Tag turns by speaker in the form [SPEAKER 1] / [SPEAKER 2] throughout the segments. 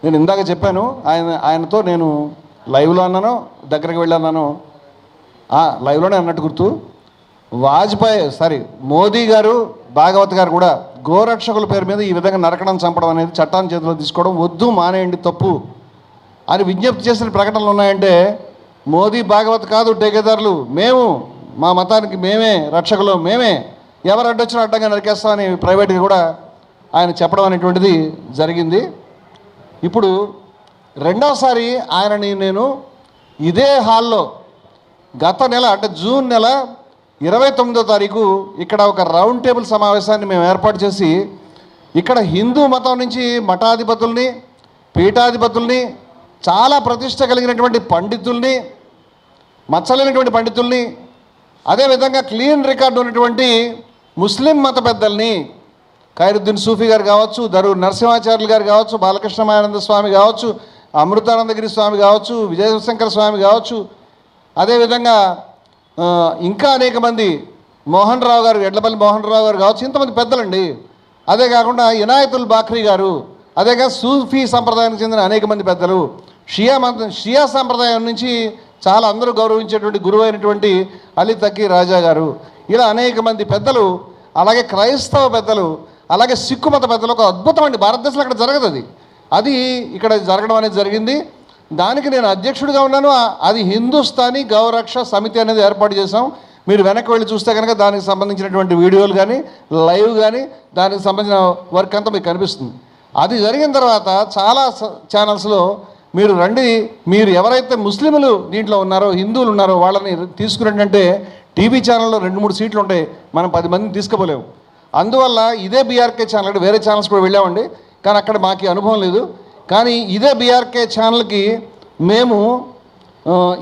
[SPEAKER 1] నేను ఇందాక చెప్పాను, ఆయనతో నేను లైవ్లో అన్నాను, దగ్గరికి వెళ్ళి అన్నాను, లైవ్లోనే అన్నట్టు గుర్తు. మోదీ గారు, భాగవత్ గారు కూడా గోరక్షకుల పేరు మీద ఈ విధంగా నరకడం, చంపడం అనేది చట్టాన్ని చేతిలో తీసుకోవడం వద్దు, మానేయండి, తప్పు అని విజ్ఞప్తి చేసిన ప్రకటనలు ఉన్నాయంటే మోదీ, భాగవత్ కాదు టేకేదారులు, మేము, మా మతానికి మేమే రక్షకులు, మేమే, ఎవరు అడ్డొచ్చినా అడ్డంగా నరికేస్తామని ప్రైవేట్గా కూడా ఆయన చెప్పడం అనేటువంటిది జరిగింది. ఇప్పుడు రెండవసారి ఆయనని నేను ఇదే హాల్లో గత నెల, అంటే జూన్ నెల 29వ తారీఖు ఇక్కడ ఒక రౌండ్ టేబుల్ సమావేశాన్ని మేము ఏర్పాటు చేసి ఇక్కడ హిందూ మతం నుంచి మఠాధిపతుల్ని, పీఠాధిపతుల్ని, చాలా ప్రతిష్ట కలిగినటువంటి పండితుల్ని, మచ్చలేనటువంటి పండితుల్ని, అదేవిధంగా క్లీన్ రికార్డు ఉన్నటువంటి ముస్లిం మత పెద్దల్ని, ఖైరుద్దీన్ సూఫీ గారు కావచ్చు, దరూర్ నరసింహాచార్యులు గారు కావచ్చు, బాలకృష్ణమానంద స్వామి కావచ్చు, అమృతానందగిరి స్వామి కావచ్చు, విజయశంకర స్వామి కావచ్చు, అదేవిధంగా ఇంకా అనేక మంది, మోహన్ రావు గారు, ఎడ్లపల్లి మోహన్ రావు గారు కావచ్చు, ఇంతమంది పెద్దలండి. అదే కాకుండా ఇనాయతుల్ బాఖ్రీ గారు, అదేగా సూఫీ సంప్రదాయానికి చెందిన అనేక మంది పెద్దలు, షియా సంప్రదాయం నుంచి చాలా అందరూ గౌరవించేటువంటి గురువు అయినటువంటి అలీ తకీ రాజా గారు, ఇలా అనేక మంది పెద్దలు, అలాగే క్రైస్తవ పెద్దలు, అలాగే సిక్కు మత పెద్దలు. ఒక అద్భుతం అండి, భారతదేశంలో అక్కడ జరగదు అది ఇక్కడ జరగడం అనేది జరిగింది. దానికి నేను అధ్యక్షుడిగా ఉన్నాను. అది హిందుస్థానీ గౌరక్ష సమితి అనేది ఏర్పాటు చేశాం. మీరు వెనక్కి వెళ్ళి చూస్తే కనుక దానికి సంబంధించినటువంటి వీడియోలు కానీ, లైవ్ కానీ, దానికి సంబంధించిన వర్క్ అంతా మీకు కనిపిస్తుంది. అది జరిగిన తర్వాత చాలా ఛానల్స్లో మీరు రండి, మీరు ఎవరైతే ముస్లింలు దీంట్లో ఉన్నారో, హిందువులు ఉన్నారో వాళ్ళని తీసుకురండి అంటే టీవీ ఛానల్లో 2-3 సీట్లు ఉంటాయి, మనం 10 మందిని తీసుకుపోలేము. అందువల్ల ఇదే బీఆర్కే ఛానల్, అంటే వేరే ఛానల్స్ కూడా వెళ్ళామండి, కానీ అక్కడ మాకు అనుభవం లేదు. కానీ ఇదే బీఆర్కే ఛానల్కి మేము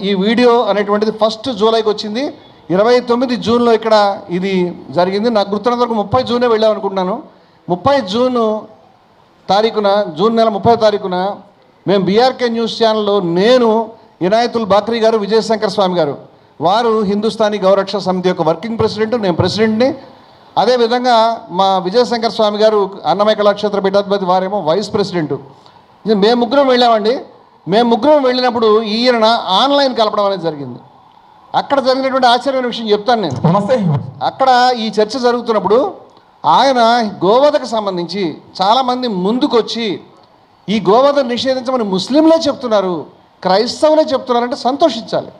[SPEAKER 1] ఈ వీడియో అనేటువంటిది 1 జూలైకి వచ్చింది. 29 జూన్లో ఇక్కడ ఇది జరిగింది. నాకు గుర్తున్నంత వరకు 30 జూనే వెళ్ళామనుకుంటున్నాను. 30 జూన్ నెల 30వ తారీఖున మేము బీఆర్కే న్యూస్ ఛానల్లో, నేను, ఇనాయతుల్ బాఖ్రీ గారు, విజయశంకర్ స్వామి గారు, వారు హిందుస్థానీ గౌరక్ష సమితి యొక్క వర్కింగ్ ప్రెసిడెంట్, నేను ప్రెసిడెంట్ని. అదేవిధంగా మా విజయశంకర్ స్వామి గారు అన్నమయ్య కళాక్షేత్ర పీఠాధిపతి, వారేమో వైస్ ప్రెసిడెంట్. మేము ముగ్గురం వెళ్ళామండి. మేము ముగ్గురం వెళ్ళినప్పుడు ఈయన ఆన్లైన్ కలపడం అనేది జరిగింది. అక్కడ జరిగినటువంటి ఆశ్చర్యమైన విషయం చెప్తాను నేను. అక్కడ ఈ చర్చ జరుగుతున్నప్పుడు ఆయన గోవధకు సంబంధించి చాలామంది ముందుకొచ్చి ఈ గోవధ నిషేధించమని ముస్లింలే చెప్తున్నారు, క్రైస్తవులే చెప్తున్నారంటే సంతోషించాలి,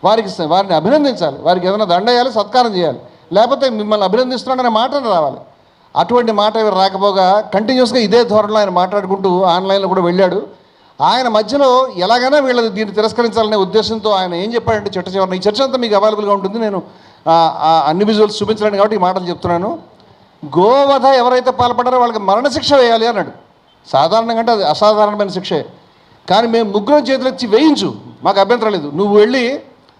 [SPEAKER 1] వారిని అభినందించాలి, వారికి ఏదైనా దండేయాలి, సత్కారం చేయాలి, లేకపోతే మిమ్మల్ని అభినందిస్తున్నాడనే మాటలు రావాలి. అటువంటి మాట రాకపోగా కంటిన్యూస్గా ఇదే ధోరణిలో ఆయన మాట్లాడుకుంటూ ఆన్లైన్లో కూడా వెళ్ళాడు. ఆయన మధ్యలో ఎలాగైనా వీళ్ళది దీన్ని తిరస్కరించాలనే ఉద్దేశంతో ఆయన ఏం చెప్పాడంటే, చివరిన ఈ చర్చ అంతా మీకు అవైలబుల్గా ఉంటుంది, నేను అన్ని విజువల్స్ చూపించలేను కాబట్టి ఈ మాటలు చెప్తున్నాను. గోవధ ఎవరైతే పాల్పడారో వాళ్ళకి మరణశిక్ష వేయాలి అన్నాడు. సాధారణంగా అంటే అది అసాధారణమైన శిక్షే, కానీ మేము ముగ్గురం చేతులు ఇచ్చి వేయించు, మాకు అభ్యంతరం లేదు, నువ్వు వెళ్ళి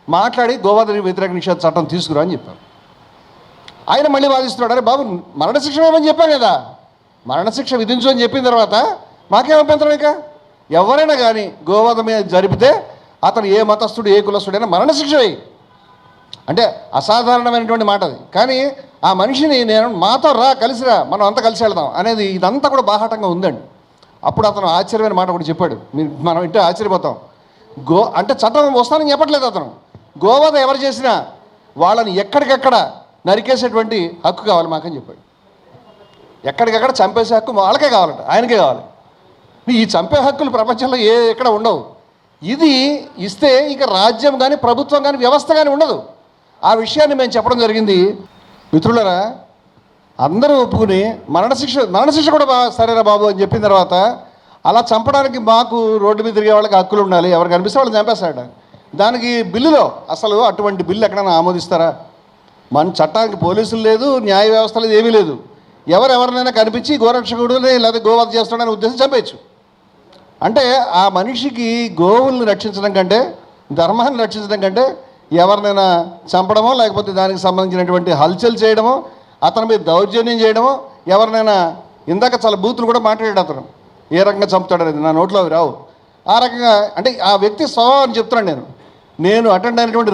[SPEAKER 1] మాట్లాడి గోవధ వ్యతిరేక నిషేధ చట్టం తీసుకురా అని చెప్పాను. ఆయన మళ్ళీ వాదిస్తున్నాడు, అరే బాబు మరణశిక్ష వేయమని చెప్పాను కదా, మరణశిక్ష విధించు అని చెప్పిన తర్వాత మాకేం అభ్యంతరం? ఇక ఎవరైనా కానీ గోవధ మీద జరిపితే అతను ఏ మతస్థుడు, ఏ కులస్థుడైనా మరణశిక్ష వేయి అంటే అసాధారణమైనటువంటి మాట అది. కానీ ఆ మనిషిని నేను మాతో కలిసిరా, మనం అంతా కలిసి వెళ్దాం అనేది ఇదంతా కూడా బాహాటంగా ఉందండి. అప్పుడు అతను ఆశ్చర్యమైన మాట కూడా చెప్పాడు, మనం ఇంటే ఆశ్చర్యపోతాం. అంటే చట్టం వస్తానని చెప్పట్లేదు అతను. గోవధ ఎవరు చేసినా వాళ్ళని ఎక్కడికెక్కడ నరికేసేటువంటి హక్కు కావాలి మాకని చెప్పాడు. ఎక్కడికెక్కడ చంపేసే హక్కు వాళ్ళకే కావాలంట, ఆయనకే కావాలి. ఈ చంపే హక్కులు ప్రపంచంలో ఎక్కడ ఉండవు. ఇది ఇస్తే ఇక రాజ్యం కానీ, ప్రభుత్వం కానీ, వ్యవస్థ కానీ ఉండదు. ఆ విషయాన్ని మేము చెప్పడం జరిగింది. మిత్రులరా, అందరూ ఒప్పుకుని మరణశిక్ష కూడా సరేరా బాబు అని చెప్పిన తర్వాత, అలా చంపడానికి మాకు రోడ్డు మీద తిరిగే వాళ్ళకి హక్కులు ఉండాలి, ఎవరు కనిపిస్తే వాళ్ళు చంపేస్తాడ. దానికి బిల్లులో అసలు అటువంటి బిల్లు ఎక్కడైనా ఆమోదిస్తారా? మన చట్టానికి పోలీసులు లేదు, న్యాయ వ్యవస్థ లేదు, ఏమీ లేదు. ఎవరెవరినైనా కనిపించి గోరక్షకుడుని లేదా గోవధ చేస్తాడనే ఉద్దేశం చంపేయచ్చు. అంటే ఆ మనిషికి గోవుల్ని రక్షించడం కంటే, ధర్మాన్ని రక్షించడం కంటే ఎవరినైనా చంపడమో, లేకపోతే దానికి సంబంధించినటువంటి హల్చల్ చేయడమో, అతని మీద దౌర్జన్యం చేయడమో, ఎవరినైనా ఇందాక చాలా బూతులు కూడా మాట్లాడాడు అతను, ఏ రకంగా చంపుతాడనేది నా నోట్లో అవి రావు. ఆ రకంగా అంటే ఆ వ్యక్తి స్వభావాన్ని చెప్తున్నాను. నేను అటెండ్ అయినటువంటి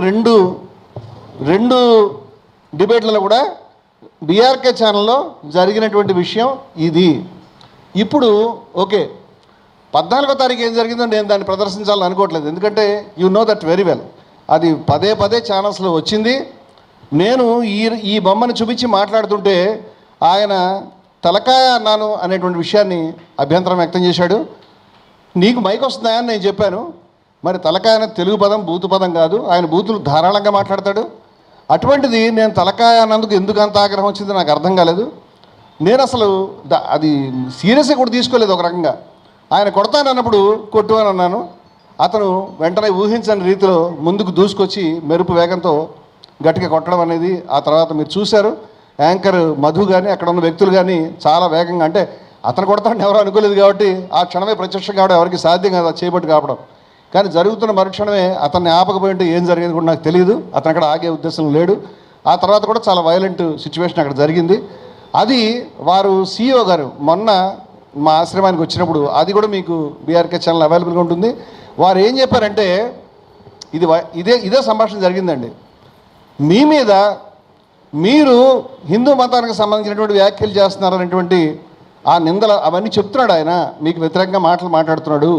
[SPEAKER 1] రెండు డిబేట్లలో కూడా బీఆర్కే ఛానల్లో జరిగినటువంటి విషయం ఇది. ఇప్పుడు ఓకే, 14వ తారీఖు ఏం జరిగిందో నేను దాన్ని ప్రదర్శించాలని అనుకోవట్లేదు, ఎందుకంటే you know that very well. అది పదే పదే ఛానల్స్లో వచ్చింది. నేను ఈ బొమ్మను చూపించి మాట్లాడుతుంటే ఆయన తలకాయ అన్నాను అనేటువంటి విషయాన్ని అభ్యంతరం వ్యక్తం చేశాడు. నీకు మైక్ వస్తుందా అని నేను చెప్పాను. మరి తలకాయ అనేది తెలుగు పదం, బూతు పదం కాదు. ఆయన బూతులు ధారాళంగా మాట్లాడతాడు. అటువంటిది నేను తలకాయ అన్నందుకు ఎందుకు అంత ఆగ్రహం వచ్చిందో నాకు అర్థం కాలేదు. నేను అసలు అది సీరియస్గా కూడా తీసుకోలేదు. ఒక రకంగా ఆయన కొడతానన్నప్పుడు కొట్టు అని అన్నాను. అతను వెంటనే ఊహించని రీతిలో ముందుకు దూసుకొచ్చి మెరుపు వేగంతో గట్టిగా కొట్టడం అనేది ఆ తర్వాత మీరు చూశారు. యాంకర్ మధు కానీ అక్కడ ఉన్న వ్యక్తులు కానీ చాలా వేగంగా, అంటే అతను కొడతాడని ఎవరు అనుకోలేదు కాబట్టి ఆ క్షణమే ప్రత్యక్షం కావడం ఎవరికి సాధ్యం కాదు, చేయబట్టి కావడం. కానీ జరుగుతున్న మరుక్షణమే అతన్ని ఆపకపోయింటే ఏం జరిగింది కూడా నాకు తెలియదు. అతను అక్కడ ఆగే ఉద్దేశం లేడు. ఆ తర్వాత కూడా చాలా వైలెంట్ సిచ్యువేషన్ అక్కడ జరిగింది. అది వారు CEO గారు మొన్న మా ఆశ్రమానికి వచ్చినప్పుడు, అది కూడా మీకు బీఆర్కే ఛానల్ అవైలబుల్గా ఉంటుంది. వారు ఏం చెప్పారంటే ఇదే సంభాషణ జరిగిందండి. మీ మీద మీరు హిందూ మతానికి సంబంధించినటువంటి వ్యాఖ్యలు చేస్తున్నారనేటువంటి ఆ నిందల అవన్నీ చెప్తున్నాడు. ఆయన మీకు వ్యతిరేకంగా మాట్లాడుతున్నాడు,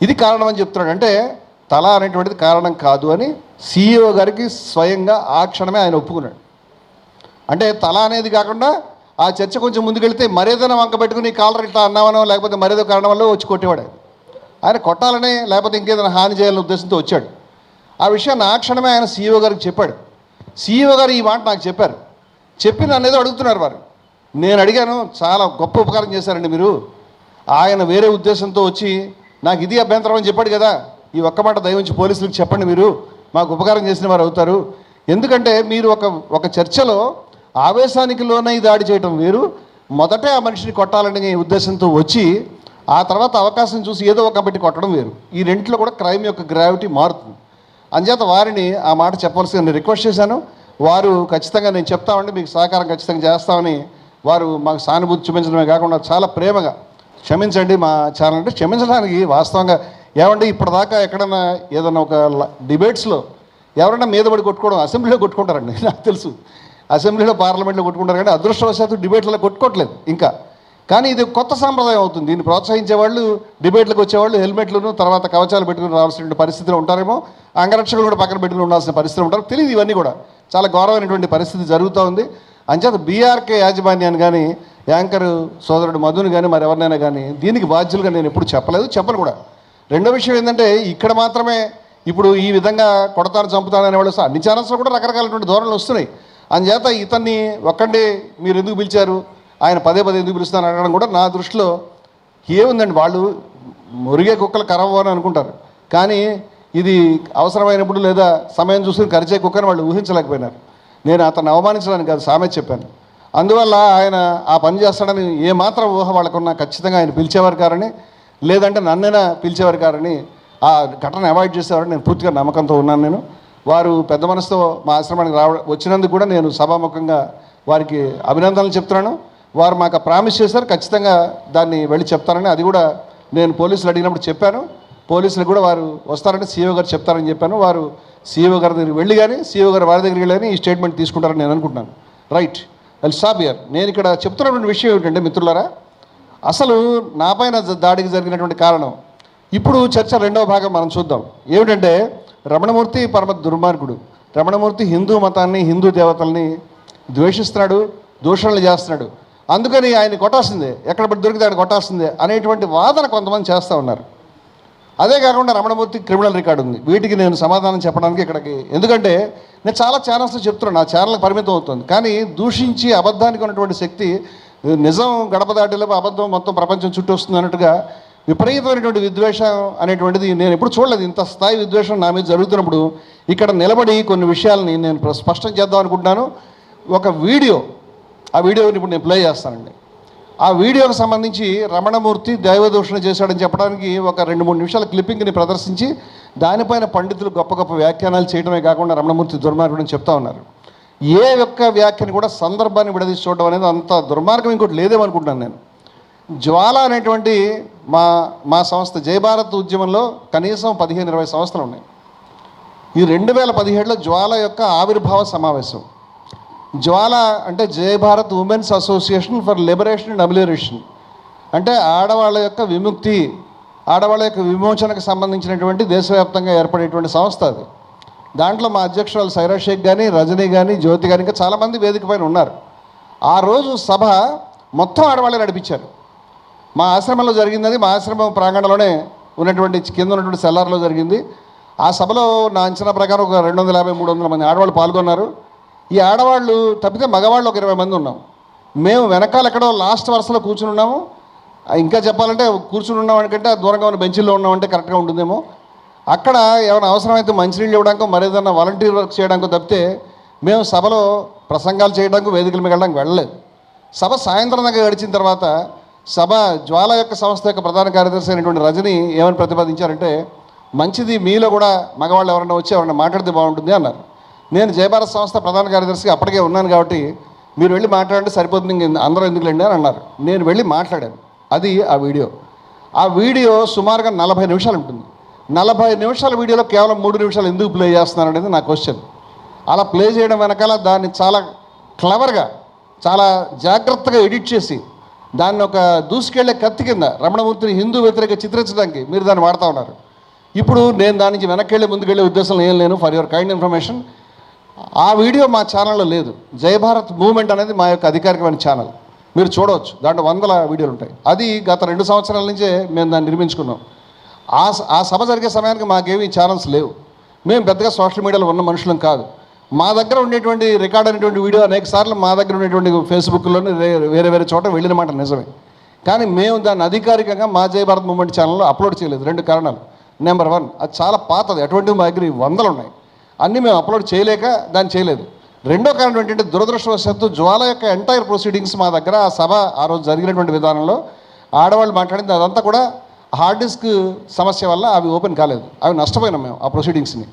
[SPEAKER 1] ఇది కారణం అని చెప్తున్నాడు. అంటే తల అనేటువంటిది కారణం కాదు అని CEO గారికి స్వయంగా ఆ క్షణమే ఆయన ఒప్పుకున్నాడు. అంటే తల అనేది కాకుండా ఆ చర్చ కొంచెం ముందుకెళ్తే మరేదైనా వంక పెట్టుకుని కాలర్ ఇట్లా అన్నామనో లేకపోతే మరేదో కారణం వల్ల వచ్చి కొట్టేవాడు. ఆయన కొట్టాలనే లేకపోతే ఇంకేదైనా హాని చేయాలనే ఉద్దేశంతో వచ్చాడు. ఆ విషయాన్ని ఆ క్షణమే ఆయన CEO గారికి చెప్పాడు. CEO గారు ఈ మాట నాకు చెప్పారు. చెప్పి నన్ను ఏదో అడుగుతున్నారు వారు. నేను అడిగాను, చాలా గొప్ప ఉపకారం చేశారండి మీరు. ఆయన వేరే ఉద్దేశంతో వచ్చి నాకు ఇది అభ్యంతరం అని చెప్పాడు కదా, ఈ ఒక్క మాట దయవుంచి పోలీసులకు చెప్పండి, మీరు మాకు ఉపకారం చేసిన వారు అవుతారు. ఎందుకంటే మీరు ఒక చర్చలో ఆవేశానికి లోనై దాడి చేయటం వేరు, మొదటే ఆ మనిషిని కొట్టాలనే ఉద్దేశంతో వచ్చి ఆ తర్వాత అవకాశం చూసి ఏదో ఒక పెట్టి కొట్టడం వేరు. ఈ రెంట్లో కూడా క్రైమ్ యొక్క గ్రావిటీ మారుతుంది. అంచేత వారిని ఆ మాట చెప్పవలసింది నేను రిక్వెస్ట్ చేశాను. వారు ఖచ్చితంగా నేను చెప్తామండి, మీకు సహకారం ఖచ్చితంగా చేస్తామని వారు మాకు సానుభూతి చూపించడమే కాకుండా చాలా ప్రేమగా క్షమించండి మా ఛానల్ అంటే క్షమించడానికి వాస్తవంగా ఏమంటే ఇప్పటిదాకా ఎక్కడన్నా ఏదన్నా ఒక డిబేట్స్లో ఎవరైనా మీద పడి కొట్టుకోవడం అసెంబ్లీలో కొట్టుకుంటారండి, నాకు తెలుసు. అసెంబ్లీలో పార్లమెంట్లో కొట్టుకుంటారు కానీ అదృష్టవశాత్తు డిబేట్లలో కొట్టుకోవట్లేదు ఇంకా. కానీ ఇది కొత్త సాంప్రదాయం అవుతుంది. దీన్ని ప్రోత్సహించే వాళ్ళు డిబేట్లకు వచ్చేవాళ్ళు హెల్మెట్లను తర్వాత కవచాలు పెట్టుకుని రావాల్సిన పరిస్థితిలో ఉంటారేమో, అంగరక్షకులు కూడా పక్కన పెట్టుకుని ఉండాల్సిన పరిస్థితులు ఉంటారు. తెలియదు, ఇవన్నీ కూడా చాలా గౌరవమైనటువంటి పరిస్థితి జరుగుతూ ఉంది. అంచేత బీఆర్కే యాజమాన్యాన్ని కానీ యాంకర్ సోదరుడు మధుని కానీ మరి ఎవరినైనా కానీ దీనికి బాధ్యులుగా నేను ఎప్పుడు చెప్పను కూడా. రెండో విషయం ఏంటంటే ఇక్కడ మాత్రమే ఇప్పుడు ఈ విధంగా కొడతాను చంపుతాను అనేవాళ్ళు అన్ని ఛానల్స్లో కూడా రకరకాలటువంటి ధోరణులు వస్తున్నాయి. అందుచేత ఇతన్ని ఒక్కండి మీరు ఎందుకు పిలిచారు, ఆయన పదే పదే ఎందుకు పిలుస్తాను అడగడం కూడా నా దృష్టిలో ఏముందండి, వాళ్ళు మురిగే కుక్కలు కరవ అని అనుకుంటారు. కానీ ఇది అవసరమైనప్పుడు లేదా సమయం చూసుకుని కరిచే కుక్కని వాళ్ళు ఊహించలేకపోయినారు. నేను అతన్ని అవమానించడానికి కాదు, సామెత చెప్పాను. అందువల్ల ఆయన ఆ పని చేస్తాడని ఏమాత్రం ఊహ వాళ్ళకున్నా ఖచ్చితంగా ఆయన పిలిచేవారు కారని, లేదంటే నన్నైనా పిలిచేవారు కారని, ఆ ఘటన అవాయిడ్ చేసేవారని నేను పూర్తిగా నమ్మకంతో ఉన్నాను. నేను వారు పెద్ద మనసుతో మా ఆశ్రమానికి వచ్చినందుకు కూడా నేను సభాముఖంగా వారికి అభినందనలు చెప్తున్నాను. వారు మాకు ప్రామిస్ చేశారు, ఖచ్చితంగా దాన్ని వెళ్ళి చెప్తారని. అది కూడా నేను పోలీసులు అడిగినప్పుడు చెప్పాను. పోలీసులు కూడా వారు వస్తారని CEO గారు చెప్తారని చెప్పాను. వారు CEO గారి దగ్గరికి వెళ్ళి కానీ CEO గారు వారి దగ్గరికి వెళ్ళి ఈ స్టేట్మెంట్ తీసుకుంటారని నేను అనుకుంటున్నాను. Right, well stop here. నేను ఇక్కడ చెప్తున్నటువంటి విషయం ఏమిటంటే మిత్రులారా, అసలు నాపైన దాడికి జరిగినటువంటి కారణం ఇప్పుడు చర్చ రెండవ భాగం మనం చూద్దాం. ఏమిటంటే రమణమూర్తి పరమ దుర్మార్గుడు. రమణమూర్తి హిందూ మతాన్ని హిందూ దేవతల్ని ద్వేషిస్తున్నాడు, దూషణలు చేస్తున్నాడు. అందుకని ఆయన కొట్టాల్సిందే, ఎక్కడ దొరికితే ఆయన కొట్టాల్సిందే అనేటువంటి వాదన కొంతమంది చేస్తూ ఉన్నారు. అదే కాకుండా రమణమూర్తి క్రిమినల్ రికార్డు ఉంది. వీటికి నేను సమాధానం చెప్పడానికి ఇక్కడికి, ఎందుకంటే నేను చాలా ఛానల్స్లో చెప్తున్నాను, నా ఛానల్కి పరిమితం అవుతుంది. కానీ దూషించి అబద్ధానికి ఉన్నటువంటి శక్తి, నిజం గడప దాటిలోపు అబద్ధం మొత్తం ప్రపంచం చుట్టూ వస్తుంది అన్నట్టుగా విపరీతమైనటువంటి విద్వేషం అనేటువంటిది నేను ఎప్పుడు చూడలేదు. ఇంత స్థాయి విద్వేషం నా మీద జరుగుతున్నప్పుడు ఇక్కడ నిలబడి కొన్ని విషయాలని నేను స్పష్టం చేద్దాం అనుకుంటున్నాను. ఒక వీడియో, ఆ వీడియోని ఇప్పుడు నేను ప్లే చేస్తానండి. ఆ వీడియోకి సంబంధించి రమణమూర్తి దైవదూషణ చేశాడని చెప్పడానికి ఒక 2-3 నిమిషాల క్లిప్పింగ్ని ప్రదర్శించి దానిపైన పండితులు గొప్ప గొప్ప వ్యాఖ్యానాలు చేయడమే కాకుండా రమణమూర్తి దుర్మార్గుడు అని చెప్తా ఉన్నారు. ఏ ఒక్క వ్యాఖ్యని కూడా సందర్భాన్ని విడదీసి చూడడం అనేది అంత దుర్మార్గం ఇంకోటి లేదేమనుకుంటున్నాను నేను. జ్వాల అనేటువంటి మా సంస్థ జయభారత్ ఉద్యమంలో కనీసం 15-20 సంస్థలు ఉన్నాయి. ఈ 2017లో జ్వాల యొక్క ఆవిర్భావ సమావేశం. జ్వాల అంటే Jayabharat women's association for liberation and amelioration. అంటే ఆడవాళ్ళ యొక్క విముక్తి, ఆడవాళ్ళ యొక్క విమోచనకు సంబంధించినటువంటి దేశవ్యాప్తంగా ఏర్పడేటువంటి సంస్థ అది. దాంట్లో మా అధ్యక్షురాలు సైరా షేక్ కానీ, రజనీ కానీ, జ్యోతి కానీ, ఇంకా చాలామంది వేదిక పైన ఉన్నారు. ఆ రోజు సభ మొత్తం ఆడవాళ్ళే నడిపించారు. మా ఆశ్రమంలో జరిగింది, అది మా ఆశ్రమం ప్రాంగణంలోనే ఉన్నటువంటి కింద ఉన్నటువంటి సెల్లార్లో జరిగింది. ఆ సభలో నా అంచనా ప్రకారం ఒక 250-300 మంది ఆడవాళ్ళు పాల్గొన్నారు. ఈ ఆడవాళ్ళు తప్పితే మగవాళ్ళు ఒక 20 మంది ఉన్నాం. మేము వెనకాల ఎక్కడో లాస్ట్ వరుసలో కూర్చుని ఉన్నాము. ఇంకా చెప్పాలంటే కూర్చుని ఉన్నాం అనుకంటే దూరంగా ఉన్న బెంచీల్లో ఉన్నామంటే కరెక్ట్గా ఉంటుందేమో. అక్కడ ఏమైనా అవసరమైతే మంచినీళ్ళు ఇవ్వడానికో మరేదన్నా వాలంటీర్ వర్క్ చేయడానికో తప్పితే మేము సభలో ప్రసంగాలు చేయడానికి, వేదికల మీద వెళ్ళడానికి వెళ్ళలేదు. సభ సాయంత్రం దాకా గడిచిన తర్వాత సభ జ్వాల యొక్క సంస్థ యొక్క ప్రధాన కార్యదర్శి అయినటువంటి రజని ఏమని ప్రతిపాదించారంటే, మంచిది మీలో కూడా మగవాళ్ళు ఎవరైనా వచ్చి ఎవరైనా మాట్లాడితే బాగుంటుంది అన్నారు. నేను జయభారత్ సంస్థ ప్రధాన కార్యదర్శిగా అప్పటికే ఉన్నాను కాబట్టి మీరు వెళ్ళి మాట్లాడంటే సరిపోతుంది, ఇంక అందరూ ఎందుకులేండి అని అన్నారు. నేను వెళ్ళి మాట్లాడాను. అది ఆ వీడియో సుమారుగా 40 నిమిషాలు ఉంటుంది. 40 నిమిషాల వీడియోలో కేవలం 3 నిమిషాలు ఎందుకు ప్లే చేస్తున్నారు అనేది నా క్వశ్చన్. అలా ప్లే చేయడం వెనకాల దాన్ని చాలా క్లవర్గా, చాలా జాగ్రత్తగా ఎడిట్ చేసి దాన్ని ఒక దూసుకెళ్లే కత్తి కింద రమణమూర్తిని హిందూ వ్యతిరేక చిత్రించడానికి మీరు దాన్ని వాడుతూ ఉన్నారు. ఇప్పుడు నేను దాని నుంచి వెనక్కి ముందుకెళ్ళే ఉద్దేశం ఏం లేను. ఫర్ యువర్ కైండ్ ఇన్ఫర్మేషన్, ఆ వీడియో మా ఛానల్లో లేదు. జయభారత్ మూవ్మెంట్ అనేది మా యొక్క అధికారికమైన ఛానల్, మీరు చూడవచ్చు. దాంట్లో 100 వీడియోలు ఉంటాయి. అది గత 2 సంవత్సరాల నుంచే మేము దాన్ని నిర్మించుకున్నాం. ఆ సభ జరిగే సమయానికి మాకేమీ ఛానల్స్ లేవు. మేము పెద్దగా సోషల్ మీడియాలో ఉన్న మనుషులం కాదు. మా దగ్గర ఉండేటువంటి రికార్డ్ అయినటువంటి వీడియో అనేక సార్లు మా దగ్గర ఉండేటువంటి ఫేస్బుక్లోనే వేరే వేరే చోట వెళ్ళిన మాట నిజమే. కానీ మేము దాన్ని అధికారికంగా మా జయభారత్ మూవ్మెంట్ ఛానల్లో అప్లోడ్ చేయలేదు. 2 కారణాలు. నెంబర్ 1, అది చాలా పాతది, అటువంటివి మా దగ్గర 100 ఉన్నాయి. అన్నీ మేము అప్లోడ్ చేయలేక దాన్ని చేయలేదు. రెండో కారణం ఏంటంటే, దురదృష్టవశాత్తు జ్వాల యొక్క ఎంటైర్ ప్రొసీడింగ్స్ మా దగ్గర ఆ సభ ఆ రోజు జరిగినటువంటి విధానంలో ఆడవాళ్ళు మాట్లాడింది అదంతా కూడా హార్డ్ డిస్క్ సమస్య వల్ల అవి ఓపెన్ కాలేదు. అవి నష్టపోయినాం మేము ఆ ప్రొసీడింగ్స్ని.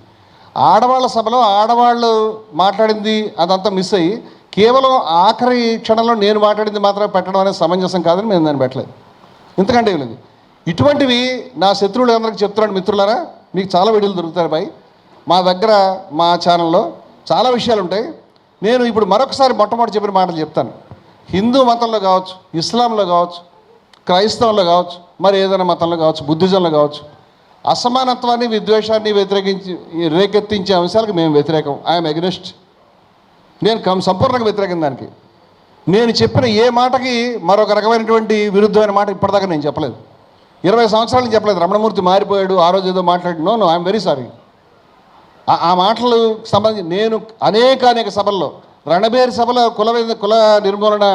[SPEAKER 1] ఆడవాళ్ళ సభలో ఆడవాళ్ళు మాట్లాడింది అదంతా మిస్ అయ్యి కేవలం ఆఖరి క్షణంలో నేను మాట్లాడింది మాత్రమే పెట్టడం అనేది సమంజసం కాదని మేము దాన్ని పెట్టలేదు. ఇంతకంటే లేదు. ఇటువంటివి నా శత్రువులు అందరికీ చెప్తున్నాను, మిత్రులారా, మీకు చాలా వీడియోలు దొరుకుతాయి బాయ్. మా దగ్గర మా ఛానల్లో చాలా విషయాలు ఉంటాయి. నేను ఇప్పుడు మరొకసారి మొట్టమొదటి చెప్పిన మాటలు చెప్తాను. హిందూ మతంలో కావచ్చు, ఇస్లాంలో కావచ్చు, క్రైస్తవంలో కావచ్చు, మరి ఏదైనా మతంలో కావచ్చు, బుద్ధిజంలో కావచ్చు, అసమానత్వాన్ని, విద్వేషాన్ని రేకెత్తించే అంశాలకు మేము వ్యతిరేకం. I'm against. నేను సంపూర్ణంగా వ్యతిరేకం దానికి. నేను చెప్పిన ఏ మాటకి మరొక రకమైనటువంటి విరుద్ధమైన మాట ఇప్పటిదాకా నేను చెప్పలేదు. 20 సంవత్సరాలు చెప్పలేదు. రమణమూర్తి మారిపోయాడు, ఆ రోజు ఏదో మాట్లాడి, నో ఐఎమ్ వెరీ సారీ. ఆ మాటలు సంబంధించి నేను అనేక సభల్లో, రణబేరి సభలో కుల నిర్మూలన,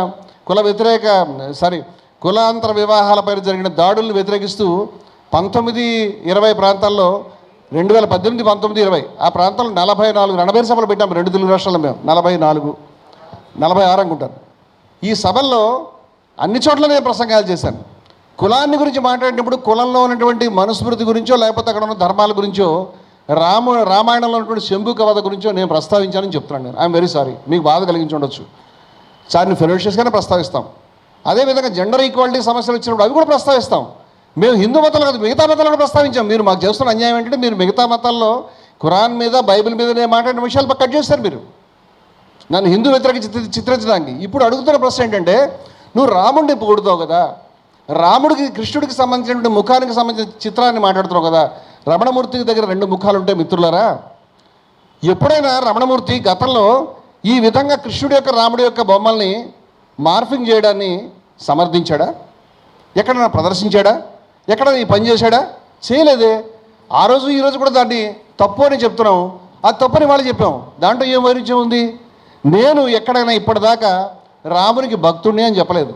[SPEAKER 1] కులాంతర వివాహాలపై జరిగిన దాడులను వ్యతిరేకిస్తూ 19-20 ప్రాంతాల్లో 2018, 19, 20 ఆ ప్రాంతాల్లో 44 రణబేరి సభలు పెట్టాము. 2 తెలుగు రాష్ట్రాల్లో మేము 46 అనుకుంటాను. ఈ సభల్లో అన్ని చోట్ల నేను ప్రసంగాలు చేశాను. కులాన్ని గురించి మాట్లాడినప్పుడు కులంలో ఉన్నటువంటి మనుస్మృతి గురించో, లేకపోతే అక్కడ ఉన్న ధర్మాల గురించో, రామాయణంలో ఉన్నటువంటి శంభు కవధ గురించో నేను ప్రస్తావించానని చెప్తున్నాను. నేను ఐఎమ్ వెరీ సారీ. మీకు బాధ కలిగించి ఉండొచ్చు. సార్ని ఫెరోషియస్గానే ప్రస్తావిస్తాం. అదేవిధంగా జెండర్ ఈక్వాలిటీ సమస్యలు వచ్చినప్పుడు అవి కూడా ప్రస్తావిస్తాం. మేము హిందూ మతాలు కాదు, మిగతా మతాలు కూడా ప్రస్తావించాం. మీరు మాకు చేస్తున్న అన్యాయం ఏంటంటే, మీరు మిగతా మతాల్లో ఖురాన్ మీద, బైబిల్ మీద నేను మాట్లాడిన విషయాలు కట్ చేస్తారు. మీరు నన్ను హిందూ వ్యతిరేక చిత్రించడానికి. ఇప్పుడు అడుగుతున్న ప్రశ్న ఏంటంటే, నువ్వు రాముడిని పొగుడుతావు కదా, రాముడికి కృష్ణుడికి సంబంధించినటువంటి ముఖానికి సంబంధించిన చిత్రాన్ని మాట్లాడుతున్నావు కదా. రమణమూర్తికి దగ్గర 2 ముఖాలు ఉంటాయి మిత్రులారా. ఎప్పుడైనా రమణమూర్తి గతంలో ఈ విధంగా కృష్ణుడి యొక్క, రాముడి యొక్క బొమ్మల్ని మార్ఫింగ్ చేయడాన్ని సమర్థించాడా? ఎక్కడైనా ప్రదర్శించాడా? ఎక్కడైనా ఈ పని చేశాడా? చేయలేదే. ఆ రోజు ఈ రోజు కూడా దాన్ని తప్పు అని చెప్తున్నాం. అది తప్పని వాళ్ళు చెప్పాం. దాంట్లో ఏం వైరుధ్యం ఉంది? నేను ఎక్కడైనా ఇప్పటిదాకా రామునికి భక్తుడిని అని చెప్పలేదు.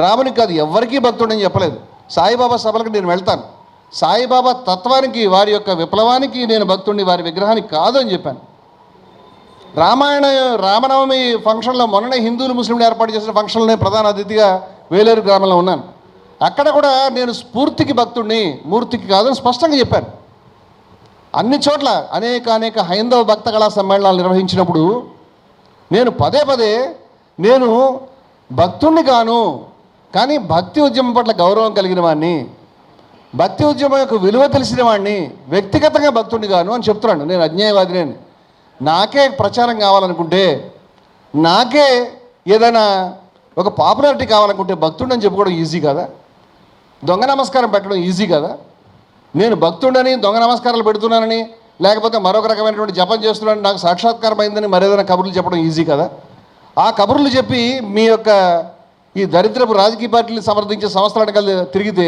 [SPEAKER 1] రామునికి కాదు, ఎవరికీ భక్తుడిని అని చెప్పలేదు. సాయిబాబా సభలకు నేను వెళ్తాను. సాయిబాబా తత్వానికి, వారి యొక్క విప్లవానికి నేను భక్తుడిని, వారి విగ్రహానికి కాదు అని చెప్పాను. రామనవమి ఫంక్షన్లో మొన్ననే హిందువులు, ముస్లింలు ఏర్పాటు చేసిన ఫంక్షన్లోనే ప్రధాన అతిథిగా వేలేరు గ్రామంలో ఉన్నాను. అక్కడ కూడా నేను స్ఫూర్తికి భక్తుడిని, మూర్తికి కాదని స్పష్టంగా చెప్పాను. అన్ని చోట్ల అనేక హైందవ భక్త కళా సమ్మేళనాలు నిర్వహించినప్పుడు నేను పదే నేను భక్తుడిని కాను, కానీ భక్తి ఉద్యమం పట్ల గౌరవం కలిగిన వాడిని, భక్తి ఉద్యమం యొక్క విలువ తెలిసిన వాడిని, వ్యక్తిగతంగా భక్తుడిని కాను అని చెప్తున్నాను. నేను అజ్ఞేయవాదిని. నాకే ప్రచారం కావాలనుకుంటే, నాకే ఏదైనా ఒక పాపులారిటీ కావాలనుకుంటే భక్తుడిని అని చెప్పుకోవడం ఈజీ కదా. దొంగ నమస్కారం పెట్టడం ఈజీ కదా. నేను భక్తుడని దొంగ నమస్కారాలు పెడుతున్నానని, లేకపోతే మరొక రకమైనటువంటి జపం చేస్తున్నానని, నాకు సాక్షాత్కారం అయిందని మరేదైనా కబుర్లు చెప్పడం ఈజీ కదా. ఆ కబుర్లు చెప్పి మీ యొక్క ఈ దరిద్రపు రాజకీయ పార్టీలు సమర్థించే సంవత్సరానికి తిరిగితే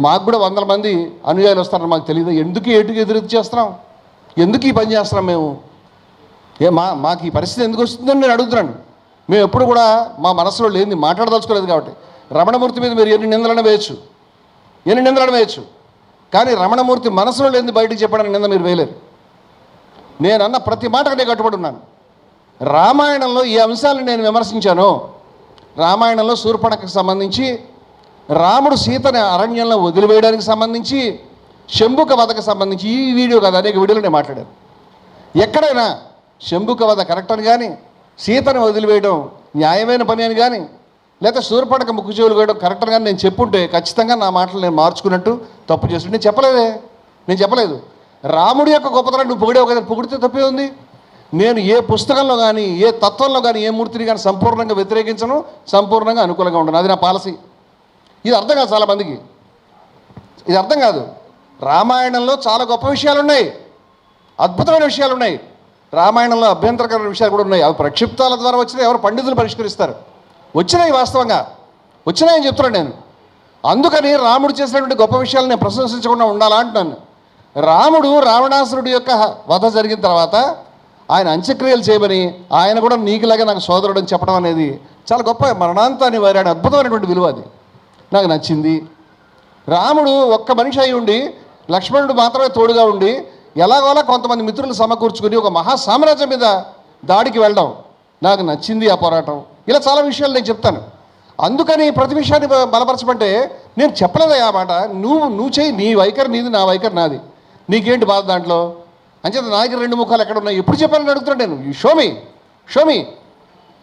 [SPEAKER 1] మాకు కూడా 100 మంది అనుయాయులు వస్తారని మాకు తెలియదు. ఎందుకు ఎదురు చేస్తున్నాం? ఎందుకు ఈ పని చేస్తున్నాం మేము? మాకు ఈ పరిస్థితి ఎందుకు వస్తుందని నేను అడుగుతున్నాను. మేము ఎప్పుడు కూడా మా మనసులో లేనిది మాట్లాడదలుచుకోలేదు కాబట్టి. రమణమూర్తి మీద మీరు ఎన్ని నిందలను వేయచ్చు, కానీ రమణమూర్తి మనసులో లేనిది బయటకు చెప్పడానికి నింద మీరు వేయలేరు. నేను అన్న ప్రతి మాటకు నేను కట్టుబడి ఉన్నాను. రామాయణంలో ఈ అంశాలను నేను విమర్శించాను. రామాయణంలో శూర్పణఖకు సంబంధించి, రాముడు సీతని అరణ్యంలో వదిలివేయడానికి సంబంధించి, శంభుక వధకు సంబంధించి ఈ వీడియో కాదు అనేక వీడియోలు నేను మాట్లాడాను. ఎక్కడైనా శంభుక వధ కరెక్ట్ అని కానీ, సీతను వదిలివేయడం న్యాయమైన పని అని కానీ, లేకపోతే శూర్పణఖ ముక్కు చెవులు వేయడం కరెక్ట్ అని కానీ నేను చెప్పుంటే ఖచ్చితంగా నా మాటలు నేను మార్చుకున్నట్టు తప్పు చేస్తుంటే నేను చెప్పలేదు. రాముడి యొక్క గొప్పతనం నువ్వు పొగిడే కదా, పొగిడితే తప్పే ఉంది. నేను ఏ పుస్తకంలో కానీ, ఏ తత్వంలో కానీ, ఏ మూర్తిని కానీ సంపూర్ణంగా వ్యతిరేకించను, సంపూర్ణంగా అనుకూలంగా ఉండను. అది నా పాలసీ. ఇది అర్థం కాదు చాలామందికి. ఇది అర్థం కాదు. రామాయణంలో చాలా గొప్ప విషయాలు ఉన్నాయి, అద్భుతమైన విషయాలు ఉన్నాయి. రామాయణంలో అభ్యంతరకరమైన విషయాలు కూడా ఉన్నాయి. అవి ప్రక్షిప్తాల ద్వారా వచ్చినా ఎవరు పండితులు పరిష్కరిస్తారు. వచ్చినాయి, వాస్తవంగా వచ్చినాయని చెప్తున్నాను నేను. అందుకని రాముడు చేసినటువంటి గొప్ప విషయాలు నేను ప్రశంసించకుండా ఉండాలా అంటున్నాను. రాముడు రావణాసురుడి యొక్క వధ జరిగిన తర్వాత ఆయన అంత్యక్రియలు చేయమని, ఆయన కూడా నీకులాగే నాకు సోదరుడు అని చెప్పడం అనేది చాలా గొప్ప, మరణాంతాన్ని వారాడు అద్భుతమైనటువంటి విలువ. అది నాకు నచ్చింది. రాముడు ఒక్క మనిషి అయి ఉండి, లక్ష్మణుడు మాత్రమే తోడుగా ఉండి, ఎలాగోలా కొంతమంది మిత్రులు సమకూర్చుకుని ఒక మహాసామ్రాజ్యం మీద దాడికి వెళ్ళడం నాకు నచ్చింది. ఆ పోరాటం ఇలా చాలా విషయాలు నేను చెప్తాను. అందుకని ప్రతి విషయాన్ని బలపరచమంటే నేను చెప్పలేదు ఆ మాట. నువ్వు చేయి, నీ వైఖరి నీది, నా వైఖరి నాది. నీకేంటి బాధ దాంట్లో? అంచేత నా దగ్గర 2 ముఖాలు ఎక్కడ ఉన్నాయి? ఎప్పుడు చెప్పాలని అడుగుతున్నాను నేను. షోమి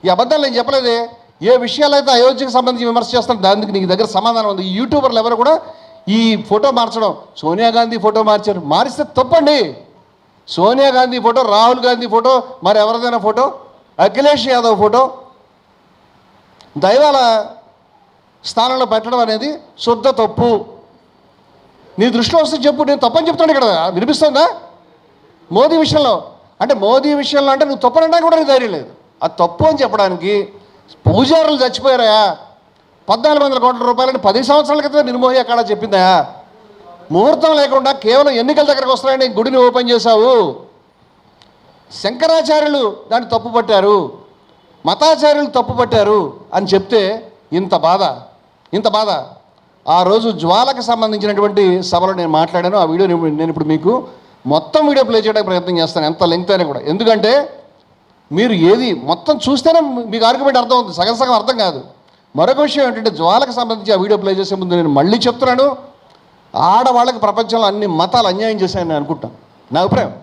[SPEAKER 1] ఈ అబద్ధాలు నేను చెప్పలేదే. ఏ విషయాలైతే అయోధ్యకు సంబంధించి విమర్శ చేస్తాను దానికి నీకు దగ్గర సమాధానం ఉంది. ఈ యూట్యూబర్లు ఎవరు కూడా ఈ ఫోటో మార్చడం, సోనియా గాంధీ ఫోటో మార్చారు, మారిస్తే తప్పండి. సోనియా గాంధీ ఫోటో, రాహుల్ గాంధీ ఫోటో, మరి ఎవరిదైనా ఫోటో, అఖిలేష్ యాదవ్ ఫోటో దైవాల స్థానంలో పెట్టడం అనేది శుద్ధ తప్పు. నీ దృష్టిలో వస్తే చెప్పు, నేను తప్పని చెప్తాను. ఇక్కడ వినిపిస్తుందా? మోదీ విషయంలో అంటే నువ్వు తప్పనడానికి కూడా నీకు ధైర్యం లేదు. అది తప్పు అని చెప్పడానికి పూజారులు చచ్చిపోయారా? 14,000 కోట్ల రూపాయలని 10 సంవత్సరాల క్రితం నిర్మోహి అక్కడ చెప్పిందా? ముహూర్తం లేకుండా కేవలం ఎన్నికల దగ్గరకు వస్తున్నాయని గుడిని ఓపెన్ చేశావు. శంకరాచార్యులు దాన్ని తప్పుపట్టారు, మతాచార్యులు తప్పుపట్టారు అని చెప్తే ఇంత బాధ. ఆ రోజు జ్వాలకు సంబంధించినటువంటి సభలో నేను మాట్లాడాను. ఆ వీడియో నేను ఇప్పుడు మీకు మొత్తం వీడియో ప్లే చేయడానికి ప్రయత్నం చేస్తాను, ఎంత లెంగ్త్ అయినా కూడా. ఎందుకంటే మీరు ఏది మొత్తం చూస్తేనే మీకు ఆర్గ్యుమెంట్ అర్థం అవుతుంది, సగం అర్థం కాదు. మరొక విషయం ఏంటంటే జ్వాలకు సంబంధించి ఆ వీడియో ప్లే చేసే ముందు నేను మళ్ళీ చెప్తున్నాను, ఆడవాళ్ళకి ప్రపంచంలో అన్ని మతాలు అన్యాయం చేశాయని నేను అనుకుంటాను. నా అభిప్రాయం,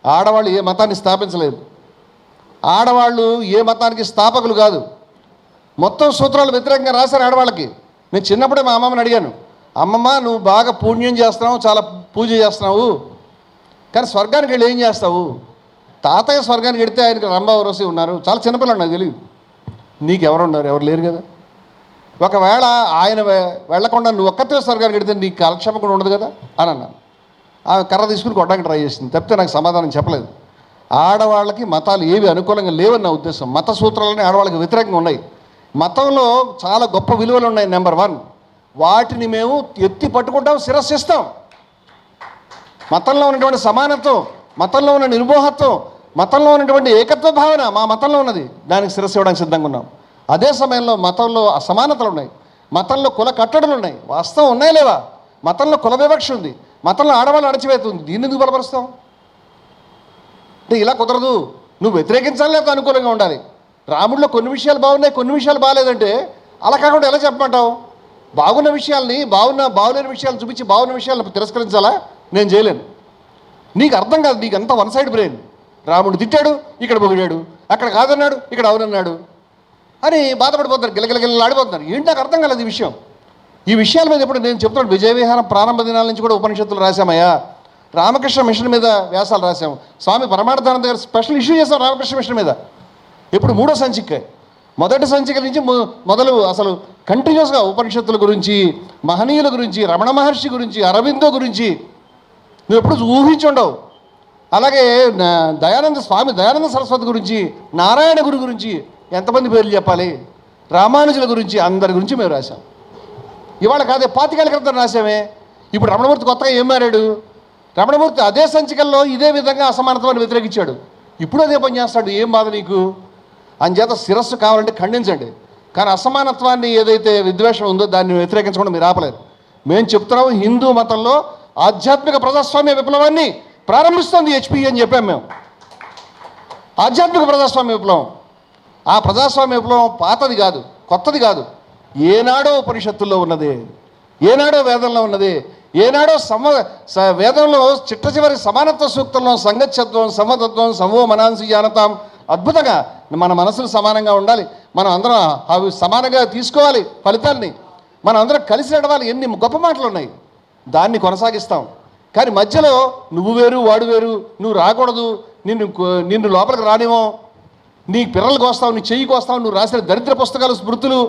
[SPEAKER 1] ఆడవాళ్ళు ఏ మతాన్ని స్థాపించలేదు, ఆడవాళ్ళు ఏ మతానికి స్థాపకులు కాదు. మొత్తం సూత్రాలు వ్యతిరేకంగా రాశారు ఆడవాళ్ళకి. నేను చిన్నప్పుడే మా అమ్మమ్మని అడిగాను, అమ్మమ్మ నువ్వు బాగా పుణ్యం చేస్తున్నావు, చాలా పూజ చేస్తున్నావు, కానీ స్వర్గానికి వెళ్ళి ఏం చేస్తావు? తాతయ్య స్వర్గానికి వెడితే ఆయనకి రంభావరసి ఉన్నారు, చాలా చిన్నపిల్లలు నాకు తెలియదు, నీకెవరు ఉన్నారు? ఎవరు లేరు కదా. ఒకవేళ ఆయన వెళ్లకుండా నువ్వు ఒక్కతే స్వర్గానికి వెడితే నీకు కాలక్షేపం కూడా ఉండదు కదా అని అన్నాను. ఆమె కర్ర తీసుకుని కొట్టడానికి ట్రై చేసింది, తప్పితే నాకు సమాధానం చెప్పలేదు. ఆడవాళ్ళకి మతాలు ఏవి అనుకూలంగా లేవని నా ఉద్దేశం. మత సూత్రాలని ఆడవాళ్ళకి వ్యతిరేకంగా ఉన్నాయి. మతంలో చాలా గొప్ప విలువలు ఉన్నాయి. నెంబర్ 1, వాటిని మేము ఎత్తి పట్టుకుంటాం, శిరస్సిస్తాం. మతంలో ఉన్నటువంటి సమానత్వం, మతంలో ఉన్న నిర్మోహత్వం, మతంలో ఉన్నటువంటి ఏకత్వ భావన మా మతంలో ఉన్నది, దానికి శిరస్సు ఇవ్వడానికి సిద్ధంగా ఉన్నాం. అదే సమయంలో మతంలో అసమానతలు ఉన్నాయి, మతంలో కుల కట్టడలు ఉన్నాయి. వాస్తవం ఉన్నాయా లేవా? మతంలో కుల వివక్ష ఉంది, మతంలో ఆడవాళ్ళు అణచివేతుంది. దీన్ని ఎందుకు బలపరుస్తాం? అంటే ఇలా కుదరదు. నువ్వు వ్యతిరేకించాలి, లేకపోతే అనుకూలంగా ఉండాలి. రాముడిలో కొన్ని విషయాలు బాగున్నాయి, కొన్ని విషయాలు బాగాలేదంటే అలా కాకుండా ఎలా చెప్పమంటావు? బాగున్న విషయాల్ని బాగులేని విషయాలు చూపించి బాగున్న విషయాలను తిరస్కరించాలా? నేను చేయలేను. నీకు అర్థం కాదు, నీకు అంత 1 సైడ్ బ్రెయిన్. రాముడు తిట్టాడు, ఇక్కడ పొగిడాడు, అక్కడ కాదన్నాడు, ఇక్కడ అవునన్నాడు అని బాధపడిపోతారు, గిలగిలగిల్లాడిపోతున్నారు. ఏంటి నాకు అర్థం కాలేదు ఈ విషయం. ఈ విషయాల మీద ఇప్పుడు నేను చెప్తున్నాను. విజయ విహారం ప్రారంభ దినాల నుంచి కూడా ఉపనిషత్తులు రాశామయ్యా, రామకృష్ణ మిషన్ మీద వ్యాసాలు రాశాము, స్వామి పరమార్థానంద గారు స్పెషల్ ఇష్యూ చేశాం రామకృష్ణ మిషన్ మీద. ఇప్పుడు 3వ సంచిక. మొదటి సంచిక నుంచి మొదలు అసలు కంటిన్యూస్గా ఉపనిషత్తుల గురించి, మహనీయుల గురించి, రమణ మహర్షి గురించి, అరవిందో గురించి నువ్వు ఎప్పుడు ఊహించుండవు. అలాగే దయానంద సరస్వతి గురించి, నారాయణ గురు గురించి ఎంతమంది పేర్లు చెప్పాలి, రామానుజుల గురించి, అందరి గురించి మేము రాసాం. ఇవాళ కాదే 25 ఏళ్ల క్రితం రాసామే. ఇప్పుడు రమణమూర్తి కొత్తగా ఏం మారాడు? రమణమూర్తి అదే సంచికల్లో ఇదే విధంగా అసమానత్వాన్ని వ్యతిరేకించాడు. ఇప్పుడు అదే పని చేస్తాడు. ఏం బాధ నీకు? అంచేత శిరస్సు కావాలంటే ఖండించండి, కానీ అసమానత్వాన్ని ఏదైతే విద్వేషం ఉందో దాన్ని వ్యతిరేకించకుండా మీరు ఆపలేరు. మేము చెప్తున్నాము, హిందూ మతంలో ఆధ్యాత్మిక ప్రజాస్వామ్య విప్లవాన్ని ప్రారంభిస్తుంది హెచ్పి అని చెప్పాము మేము. ఆధ్యాత్మిక ప్రజాస్వామ్య విప్లవం, ఆ ప్రజాస్వామ్య విప్లవం పాతది కాదు, కొత్తది కాదు. ఏనాడో ఉపనిషత్తుల్లో ఉన్నది, ఏనాడో వేదంలో ఉన్నది, ఏనాడో వేదంలో చిట్ట చివరి సమానత్వ సూక్తంలో సంగత్యత్వం, సమతత్వం, సమో మనాంసి జానతాం, అద్భుతంగా మన మనసులు సమానంగా ఉండాలి, మనం అందరం అవి సమానంగా తీసుకోవాలి ఫలితాన్ని, మనం అందరం కలిసి నడవాలి. ఎన్ని గొప్ప మాటలు ఉన్నాయి, దాన్ని కొనసాగిస్తాం. కానీ మధ్యలో నువ్వు వేరు వాడు వేరు, నువ్వు రాకూడదు, నిన్ను లోపలికి రానివ్వం, నీ పిల్లలకు వస్తావు, నీ చెయ్యికి వస్తావు, నువ్వు రాసిన దరిద్ర పుస్తకాలు, స్మృతులు,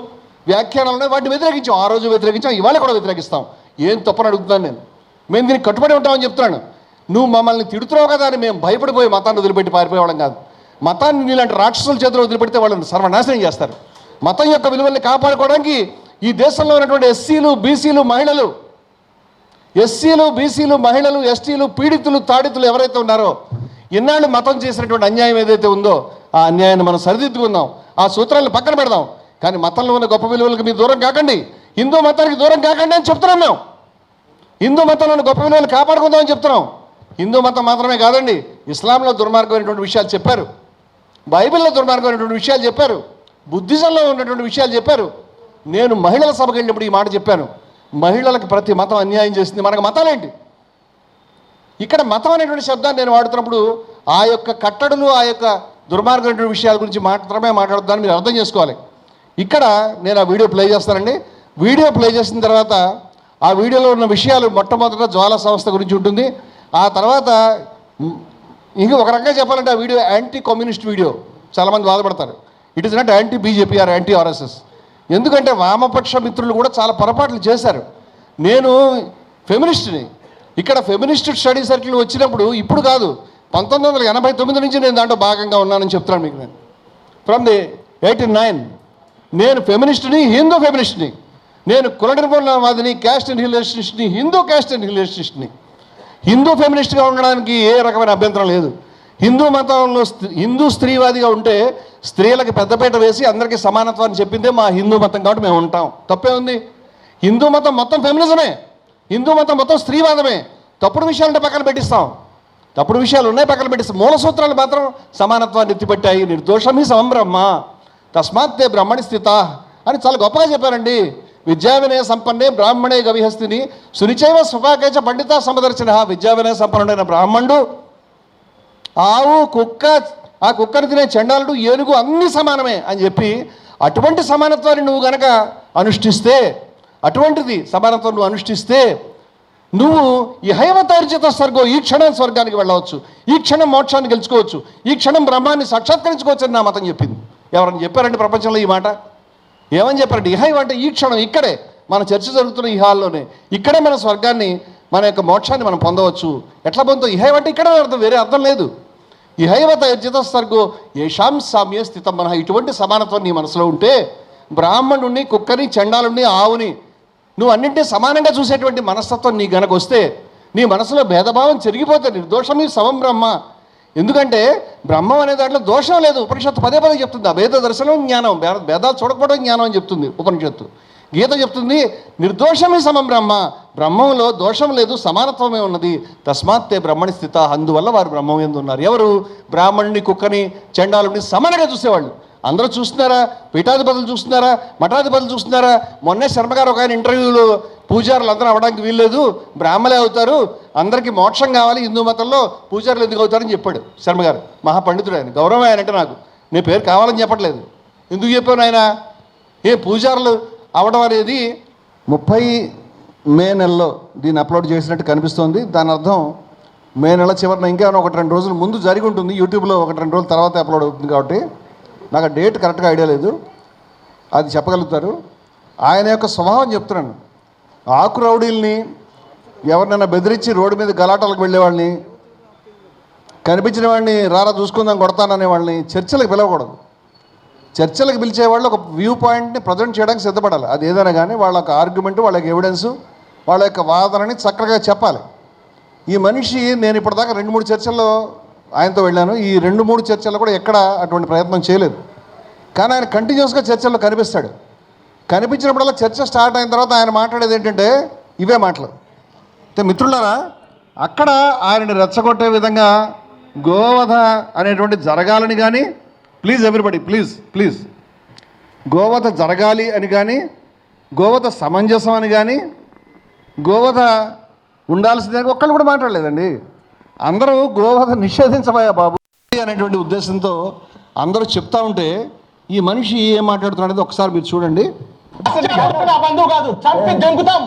[SPEAKER 1] వ్యాఖ్యానాలు ఉన్నాయి, వాటిని వ్యతిరేకించాం. ఆ రోజు వ్యతిరేకించాం, ఇవాళ కూడా వ్యతిరేకిస్తాం. ఏం తప్పని అడుగుతున్నాను నేను. మేము దీనికి కట్టుబడి ఉంటామని చెప్తున్నాను. నువ్వు మమ్మల్ని తిడుతున్నావు కదా అని మేము భయపడిపోయి మతాన్ని వదిలిపెట్టి పారిపోయేవాళ్ళం కాదు. మతాన్ని నీలాంటి రాక్షసుల చేతిలో వదిలిపెడితే వాళ్ళని సర్వనాశనం చేస్తారు. మతం యొక్క విలువల్ని కాపాడుకోవడానికి ఈ దేశంలో ఉన్నటువంటి ఎస్సీలు, బీసీలు, మహిళలు, ఎస్టీలు, పీడితులు, తాడితులు ఎవరైతే ఉన్నారో, ఇన్నాళ్ళు మతం చేసినటువంటి అన్యాయం ఏదైతే ఉందో ఆ అన్యాయాన్ని మనం సరిదిద్దుకుందాం, ఆ సూత్రాలను పక్కన పెడదాం. కానీ మతంలో ఉన్న గొప్ప విలువలకు మీరు దూరం కాకండి, హిందూ మతానికి దూరం కాకండి అని చెప్తున్నాం మేము. హిందూ మతంలోని గొప్ప విలువలు కాపాడుకుందామని చెప్తున్నాం. హిందూ మతం మాత్రమే కాదండి, ఇస్లాంలో దుర్మార్గమైనటువంటి విషయాలు చెప్పారు, బైబిల్లో దుర్మార్గమైనటువంటి విషయాలు చెప్పారు, బుద్ధిజంలో ఉన్నటువంటి విషయాలు చెప్పారు. నేను మహిళల సభకు వెళ్ళినప్పుడు ఈ మాట చెప్పాను, మహిళలకు ప్రతి మతం అన్యాయం చేసింది, మనకు మతాలేంటి? ఇక్కడ మతం అనేటువంటి శబ్దాన్ని నేను వాడుతున్నప్పుడు ఆ యొక్క కట్టడులు, ఆ యొక్క దుర్మార్గమైనటువంటి విషయాల గురించి మాత్రమే మాట్లాడుతాను, మీరు అర్థం చేసుకోవాలి. ఇక్కడ నేను ఆ వీడియో ప్లే చేస్తానండి. వీడియో ప్లే చేసిన తర్వాత ఆ వీడియోలో ఉన్న విషయాలు మొట్టమొదట జ్వాల సంస్థ గురించి ఉంటుంది. ఆ తర్వాత ఇంకా ఒక రకంగా చెప్పాలంటే ఆ వీడియో యాంటీ కమ్యూనిస్ట్ వీడియో. చాలామంది బాధపడతారు, it is not anti BJP or anti RSS. ఎందుకంటే వామపక్ష మిత్రులు కూడా చాలా పొరపాట్లు చేశారు. నేను ఫెమినిస్ట్ని, ఇక్కడ ఫెమినిస్ట్ స్టడీ సర్కిల్ వచ్చినప్పుడు ఇప్పుడు కాదు, 1989 నుంచి నేను దాంట్లో భాగంగా ఉన్నానని చెప్తున్నాను మీకు. నేను ఫ్రమ్ ది 89 నేను ఫెమినిస్ట్ని, హిందూ ఫెమినిస్ట్ని, నేను కుల నిర్మూలనవాదిని, క్యాస్ట్ అండ్ హిలేషనిస్ట్ని, హిందూ క్యాస్ట్ అండ్ హిలేషనిస్ట్ని. హిందూ ఫెమినిస్ట్గా ఉండడానికి ఏ రకమైన అభ్యంతరం లేదు. హిందూ మతంలో హిందూ స్త్రీవాదిగా ఉంటే స్త్రీలకు పెద్దపీట వేసి అందరికీ సమానత్వాన్ని చెప్పిందే మా హిందూ మతం, కాబట్టి మేము ఉంటాం. తప్పే ఉంది? హిందూ మతం మొత్తం ఫెమినిజమే, హిందూ మతం మొత్తం స్త్రీవాదమే. తప్పుడు విషయాలంటే పక్కన పెట్టిస్తాం, తప్పుడు విషయాలు ఉన్నాయి పక్కన పెట్టిస్తాం. మూల సూత్రాలు మాత్రం సమానత్వాన్ని ఎత్తిపెట్టాయి. నిర్దోషమి సమం బ్రహ్మ తస్మాత్తే బ్రహ్మణి స్థిత అని చాలా గొప్పగా చెప్పారండి. విద్యా వినయ సంపన్నే బ్రాహ్మణే గవిహస్తిని సునిచైవ స్వపాకేచ పండిత సమదర్శన. విద్యా వినయ సంపన్నుడైన బ్రాహ్మణుడు, ఆవు, కుక్క, ఆ కుక్కను తినే చండాలుడు, ఏనుగు అన్నీ సమానమే అని చెప్పి అటువంటి సమానత్వాన్ని నువ్వు గనక అనుష్ఠిస్తే, అటువంటిది సమానత్వం నువ్వు అనుష్ఠిస్తే నువ్వు ఈ హైవతార్జిత స్వర్గం, ఈ క్షణం స్వర్గానికి వెళ్ళవచ్చు, ఈ క్షణం మోక్షాన్ని గెలుచుకోవచ్చు, ఈ క్షణం బ్రహ్మాన్ని సాక్షాత్కరించుకోవచ్చు అని నా మతం చెప్పింది. ఎవరని చెప్పారంటే ప్రపంచంలో ఈ మాట? ఏమని చెప్పారంటే ఇహైవ అంటే ఈ క్షణం, ఇక్కడే మన చర్చ జరుగుతున్న ఈ హాల్లోనే, ఇక్కడే మన స్వర్గాన్ని, మన యొక్క మోక్షాన్ని మనం పొందవచ్చు. ఎట్లా పొందుతాం? ఇహైవ అంటే ఇక్కడే అర్థం, వేరే అర్థం లేదు. ఇహైవత యర్జిత స్వర్గో ఏషాం సామ్య స్థితం మన. ఇటువంటి సమానత్వం నీ మనసులో ఉంటే బ్రాహ్మణుణ్ణి, కుక్కని, చండాలుణ్ణి, ఆవుని నువ్వు అన్నింటినీ సమానంగా చూసేటువంటి మనస్తత్వం నీ గనక వస్తే నీ మనసులో భేదభావం చెరిగిపోతే నిర్దోషమి సమం బ్రహ్మ. ఎందుకంటే బ్రహ్మం అనే దాంట్లో దోషం లేదు. ఉపనిషత్తు పదే పదే చెప్తుంది, అభేద దర్శనం జ్ఞానం, భేదాలు చూడకపోవడం జ్ఞానం అని చెప్తుంది ఉపనిషత్తు. గీత చెప్తుంది నిర్దోషమి సమం బ్రహ్మ, బ్రహ్మంలో దోషం లేదు, సమానత్వమే ఉన్నది. తస్మాత్తే బ్రహ్మణి స్థిత, అందువల్ల వారు బ్రహ్మం ఎందు ఉన్నారు. ఎవరు? బ్రాహ్మణుని, కుక్కని, చండాలుని సమానంగా చూసేవాళ్ళు. అందరూ చూస్తున్నారా? పీఠాధిపతులు చూస్తున్నారా? మఠాధిపతులు చూస్తున్నారా? మొన్నే శర్మగారు ఒక ఆయన ఇంటర్వ్యూలో పూజారులు అందరూ అవ్వడానికి వీల్లేదు, బ్రాహ్మలే అవుతారు, అందరికీ మోక్షం కావాలి, హిందూ మతంలో పూజారులు ఎందుకు అవుతారని చెప్పాడు శర్మగారు. మహాపండితుడు ఆయన, గౌరవం ఆయన అంటే నాకు. నేను పేరు కావాలని చెప్పట్లేదు. ఎందుకు చెప్పాను ఆయన? పూజారులు అవడం అనేది 30 మే నెలలో దీన్ని అప్లోడ్ చేసినట్టు కనిపిస్తోంది. దాని అర్థం మే నెల చివరిన ఇంకా 1-2 రోజుల ముందు జరిగి ఉంటుంది. యూట్యూబ్లో 1-2 రోజుల తర్వాత అప్లోడ్ అవుతుంది కాబట్టి నాకు డేట్ కరెక్ట్గా ఐడియా లేదు, అది చెప్పగలుగుతారు. ఆయన యొక్క స్వభావం చెప్తున్నాను. ఆకు రౌడీల్ని, ఎవరినైనా బెదిరించి రోడ్డు మీద గలాటాలకు వెళ్ళేవాళ్ళని, కనిపించిన వాడిని రారా చూసుకుందాం కొడతాననే వాళ్ళని చర్చలకు పిలవకూడదు. చర్చలకు పిలిచేవాళ్ళు ఒక వ్యూ పాయింట్ని ప్రజెంట్ చేయడానికి సిద్ధపడాలి. అది ఏదైనా కానీ వాళ్ళ యొక్క ఆర్గ్యుమెంట్, వాళ్ళ యొక్క ఎవిడెన్సు, వాళ్ళ యొక్క వాదనని చక్కగా చెప్పాలి. ఈ మనిషి, నేను ఇప్పటిదాకా 2-3 చర్చల్లో ఆయనతో వెళ్ళాను. ఈ 2-3 చర్చల్లో కూడా ఎక్కడ అటువంటి ప్రయత్నం చేయలేదు. కానీ ఆయన కంటిన్యూస్గా చర్చల్లో కనిపిస్తాడు. కనిపించినప్పుడల్లా చర్చ స్టార్ట్ అయిన తర్వాత ఆయన మాట్లాడేది ఏంటంటే ఇవే మాటలు. అయితే మిత్రులారా, అక్కడ ఆయనని రెచ్చగొట్టే విధంగా గోవధ అనేటువంటి జరగాలని కానీ, ప్లీజ్ ఎవ్రీబడి ప్లీజ్ గోవధ జరగాలి అని కానీ, గోవధ సమంజసం అని కానీ, గోవధ ఉండాల్సిందని ఒక్కళ్ళు కూడా మాట్లాడలేదండి. అందరూ గోవధ నిషేధించబోయా బాబు అనేటువంటి ఉద్దేశంతో అందరూ చెప్తా ఉంటే ఈ మనిషి ఏం మాట్లాడుతున్నాడో ఒకసారి మీరు చూడండి.
[SPEAKER 2] బంధువు కాదు, చంపి దెంగుతాం.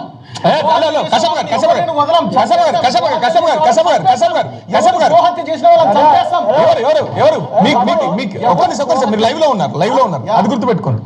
[SPEAKER 3] మీరు లైవ్ లో ఉన్నారు, అది గుర్తుపెట్టుకోండి.